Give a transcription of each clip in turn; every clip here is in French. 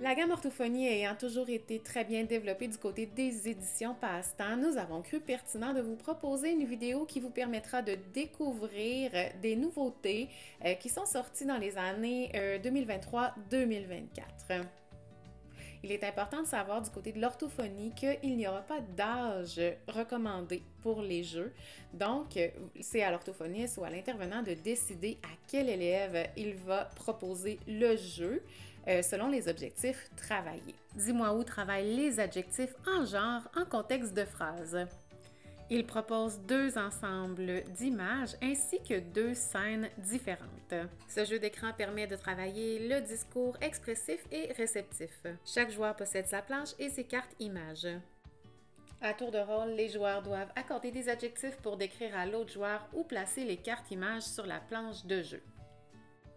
La gamme orthophonie ayant toujours été très bien développée du côté des éditions Passe-Temps, nous avons cru pertinent de vous proposer une vidéo qui vous permettra de découvrir des nouveautés qui sont sorties dans les années 2023-2024. Il est important de savoir du côté de l'orthophonie qu'il n'y aura pas d'âge recommandé pour les jeux. Donc, c'est à l'orthophoniste ou à l'intervenant de décider à quel élève il va proposer le jeu selon les objectifs travaillés. Dis-moi où travaillent les adjectifs en genre en contexte de phrase. Il propose 2 ensembles d'images ainsi que 2 scènes différentes. Ce jeu d'écran permet de travailler le discours expressif et réceptif. Chaque joueur possède sa planche et ses cartes images. À tour de rôle, les joueurs doivent accorder des adjectifs pour décrire à l'autre joueur ou placer les cartes images sur la planche de jeu.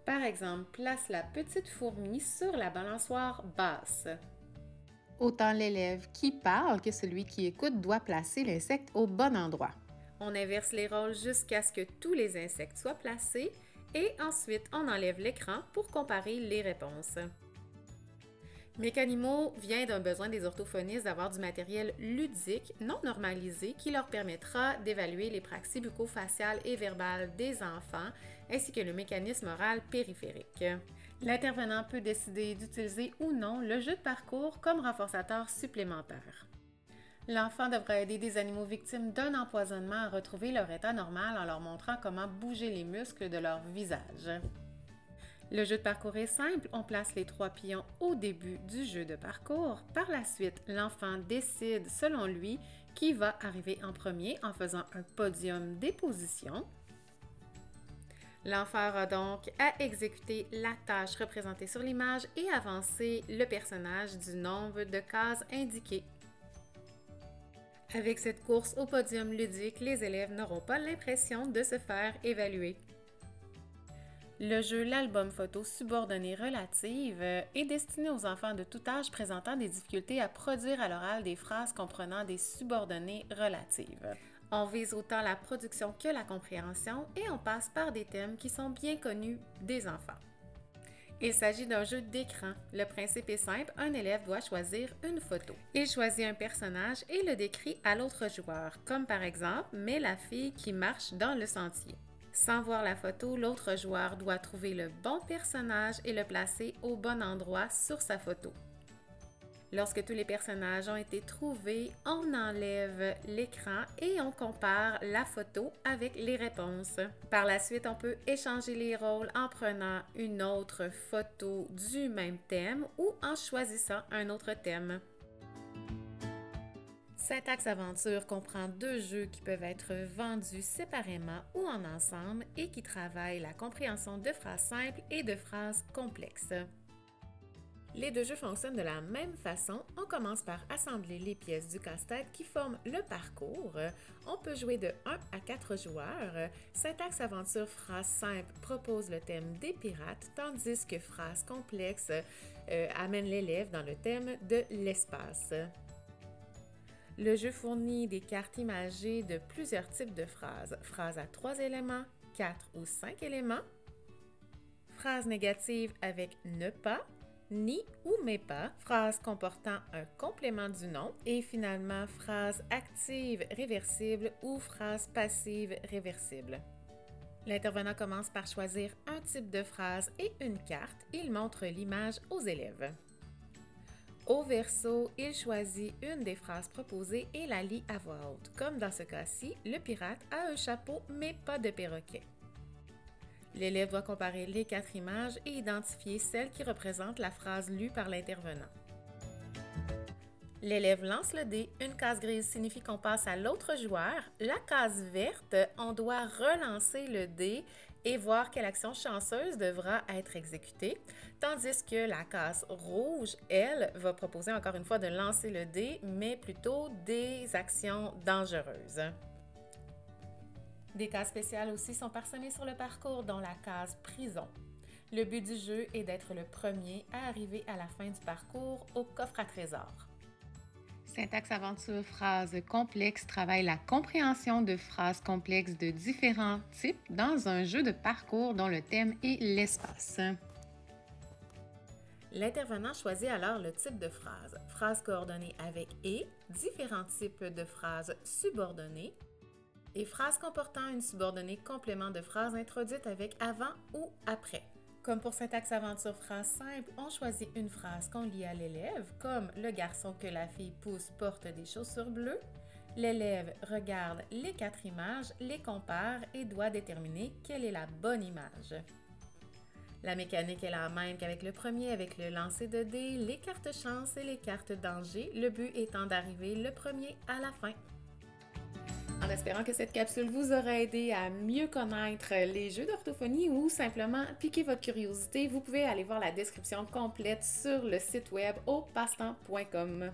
Par exemple, place la petite fourmi sur la balançoire basse. Autant l'élève qui parle que celui qui écoute doit placer l'insecte au bon endroit. On inverse les rôles jusqu'à ce que tous les insectes soient placés et ensuite on enlève l'écran pour comparer les réponses. Mécanimo vient d'un besoin des orthophonistes d'avoir du matériel ludique non normalisé qui leur permettra d'évaluer les praxis bucco-faciales et verbales des enfants ainsi que le mécanisme oral périphérique. L'intervenant peut décider d'utiliser ou non le jeu de parcours comme renforçateur supplémentaire. L'enfant devra aider des animaux victimes d'un empoisonnement à retrouver leur état normal en leur montrant comment bouger les muscles de leur visage. Le jeu de parcours est simple, on place les 3 pions au début du jeu de parcours. Par la suite, l'enfant décide selon lui qui va arriver en premier en faisant un podium des positions. L'enfant aura donc à exécuter la tâche représentée sur l'image et avancer le personnage du nombre de cases indiquées. Avec cette course au podium ludique, les élèves n'auront pas l'impression de se faire évaluer. Le jeu L'album photo subordonnée relative est destiné aux enfants de tout âge présentant des difficultés à produire à l'oral des phrases comprenant des subordonnées relatives. On vise autant la production que la compréhension et on passe par des thèmes qui sont bien connus des enfants. Il s'agit d'un jeu d'écran. Le principe est simple, un élève doit choisir une photo. Il choisit un personnage et le décrit à l'autre joueur, comme par exemple « Mets la fille qui marche dans le sentier ». Sans voir la photo, l'autre joueur doit trouver le bon personnage et le placer au bon endroit sur sa photo. Lorsque tous les personnages ont été trouvés, on enlève l'écran et on compare la photo avec les réponses. Par la suite, on peut échanger les rôles en prenant une autre photo du même thème ou en choisissant un autre thème. Syntaxe Aventure comprend 2 jeux qui peuvent être vendus séparément ou en ensemble et qui travaillent la compréhension de phrases simples et de phrases complexes. Les 2 jeux fonctionnent de la même façon. On commence par assembler les pièces du casse-tête qui forment le parcours. On peut jouer de 1 à 4 joueurs. Syntaxe Aventure Phrases simples propose le thème des pirates, tandis que Phrases complexes amène l'élève dans le thème de l'espace. Le jeu fournit des cartes imagées de plusieurs types de phrases. Phrases à 3 éléments, 4 ou 5 éléments. Phrases négatives avec ne pas, ni ou mais pas. Phrases comportant un complément du nom. Et finalement, phrases actives réversibles ou phrases passives réversibles. L'intervenant commence par choisir un type de phrase et une carte. Il montre l'image aux élèves. Au verso, il choisit une des phrases proposées et la lit à voix haute. Comme dans ce cas-ci, le pirate a un chapeau mais pas de perroquet. L'élève doit comparer les 4 images et identifier celle qui représente la phrase lue par l'intervenant. L'élève lance le dé. Une case grise signifie qu'on passe à l'autre joueur. La case verte, on doit relancer le dé et voir quelle action chanceuse devra être exécutée. Tandis que la case rouge, elle, va proposer encore une fois de lancer le dé, mais plutôt des actions dangereuses. Des cases spéciales aussi sont parsemées sur le parcours, dont la case prison. Le but du jeu est d'être le premier à arriver à la fin du parcours au coffre à trésor. Syntaxe Aventure Phrases complexes travaille la compréhension de phrases complexes de différents types dans un jeu de parcours dont le thème est l'espace. L'intervenant choisit alors le type de phrase. Phrase coordonnée avec « et », différents types de phrases subordonnées et phrases comportant une subordonnée complément de phrase introduite avec « avant » ou « après ». Comme pour syntaxe aventure phrase simple, on choisit une phrase qu'on lie à l'élève, comme « Le garçon que la fille pousse porte des chaussures bleues ». L'élève regarde les 4 images, les compare et doit déterminer quelle est la bonne image. La mécanique est la même qu'avec le premier, avec le lancer de dés, les cartes chance et les cartes danger, le but étant d'arriver le premier à la fin. En espérant que cette capsule vous aura aidé à mieux connaître les jeux d'orthophonie ou simplement piquer votre curiosité, vous pouvez aller voir la description complète sur le site web au passe-temps.com.